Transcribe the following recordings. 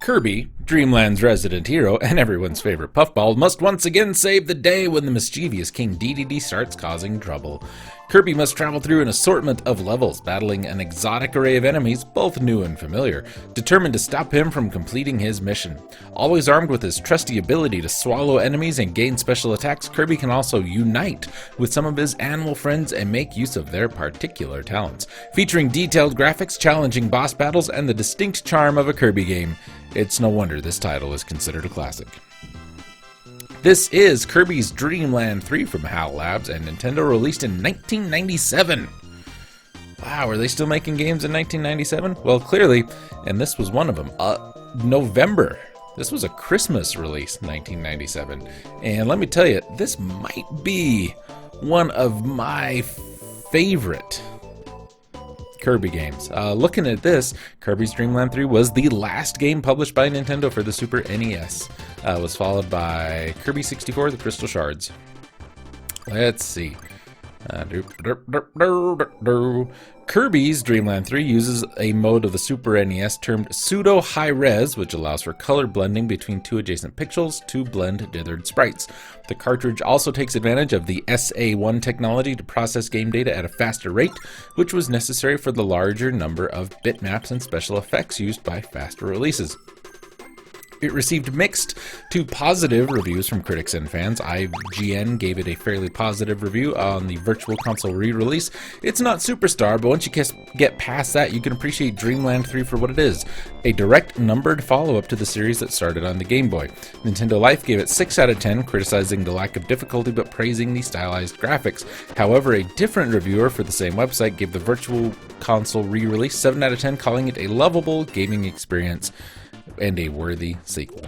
Kirby, Dreamland's resident hero and everyone's favorite puffball, must once again save the day when the mischievous King Dedede starts causing trouble. Kirby must travel through an assortment of levels, battling an exotic array of enemies, both new and familiar, determined to stop him from completing his mission. Always armed with his trusty ability to swallow enemies and gain special attacks, Kirby can also unite with some of his animal friends and make use of their particular talents. Featuring detailed graphics, challenging boss battles, and the distinct charm of a Kirby game, it's no wonder this title is considered a classic. This is Kirby's Dream Land 3 from HAL Labs and Nintendo, released in 1997. Wow, are they still making games in 1997? Well, clearly, and this was one of them. November. This was a Christmas release, 1997. And let me tell you, this might be one of my favorite Kirby games. Looking at this, Kirby's Dream Land 3 was the last game published by Nintendo for the Super NES. Was followed by Kirby 64, The Crystal Shards. Let's see. Kirby's Dream Land 3 uses a mode of the Super NES termed pseudo high res, which allows for color blending between two adjacent pixels to blend dithered sprites. The cartridge also takes advantage of the SA1 technology to process game data at a faster rate, which was necessary for the larger number of bitmaps and special effects used by faster releases. It received mixed to positive reviews from critics and fans. IGN gave it a fairly positive review on the Virtual Console re-release. It's not Superstar, but once you get past that, you can appreciate Dream Land 3 for what it is, a direct numbered follow-up to the series that started on the Game Boy. Nintendo Life gave it 6 out of 10, criticizing the lack of difficulty but praising the stylized graphics. However, a different reviewer for the same website gave the Virtual Console re-release 7 out of 10, calling it a lovable gaming experience and a worthy sequel.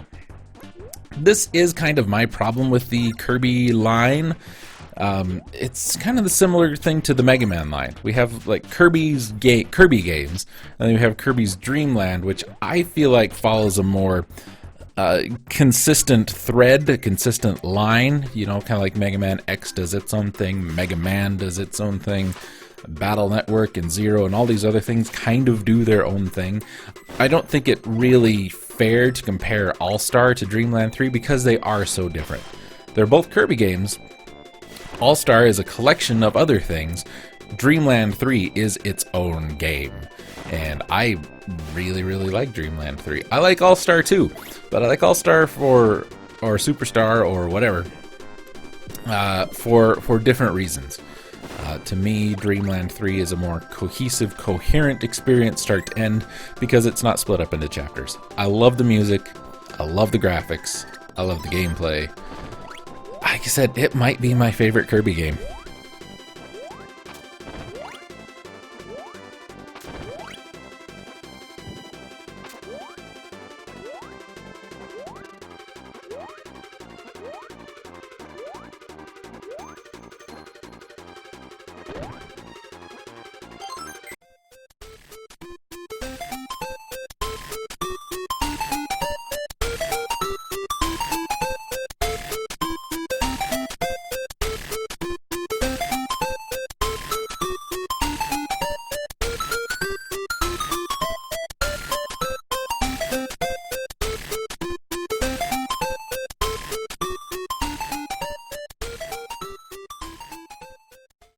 This is kind of my problem with the Kirby line. It's kind of the similar thing to the Mega Man line. We have like Kirby games, and then we have Kirby's Dream Land, which I feel like follows a more consistent thread, a consistent line. You know, kind of like Mega Man X does its own thing, Mega Man does its own thing, Battle Network and Zero and all these other things kind of do their own thing. I don't think it really fair to compare All-Star to Dream Land 3 because they are so different. They're both Kirby games. All-Star is a collection of other things. Dream Land 3 is its own game. And I really, really like Dream Land 3. I like All-Star too, but I like All-Star or Superstar or whatever for different reasons. To me, Dream Land 3 is a more cohesive, coherent experience start to end because it's not split up into chapters. I love the music, I love the graphics, I love the gameplay. Like I said, it might be my favorite Kirby game.